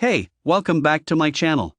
Hey, welcome back to my channel.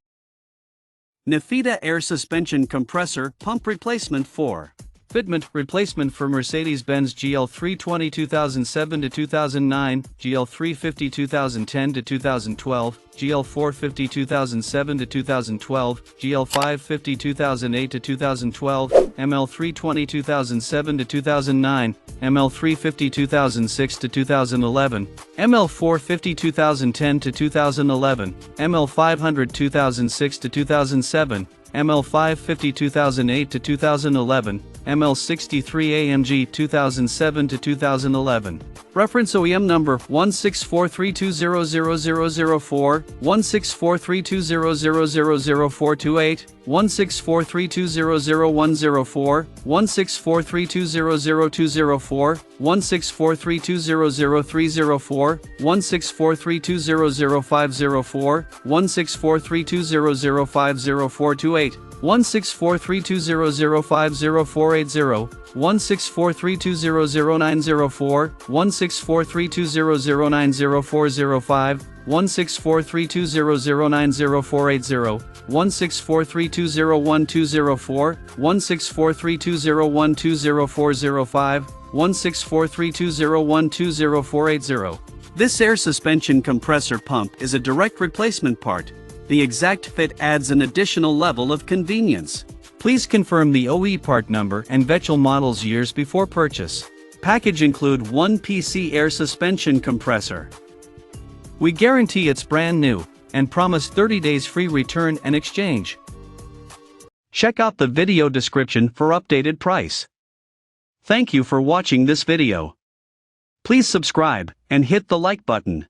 Nifeida air suspension compressor pump replacement for fitment replacement for Mercedes-Benz GL320 2007 to 2009, GL350 2010 to 2012, GL450 2007 to 2012, GL550 2008 to 2012, ML320 2007 to 2009, ML350 2006 to 2011, ML450 2010 to 2011, ML500 2006 to 2007, ML550 2008 to 2011, ML63 AMG 2007 to 2011. Reference OEM number 16432000004, 1643200000428, 16432000104, 16432000204, 16432000304, 16432000504, 16432005048, 16432005040, 16432000904, 1643200904005, 1643200904080, 16432012004, 1643201204005, 1643201204080. This air suspension compressor pump is a direct replacement part. The exact fit adds an additional level of convenience. Please confirm the OE part number and Vetchel model's years before purchase. Package include 1 PC air suspension compressor. We guarantee it's brand new, and promise 30 days free return and exchange. Check out the video description for updated price. Thank you for watching this video. Please subscribe and hit the like button.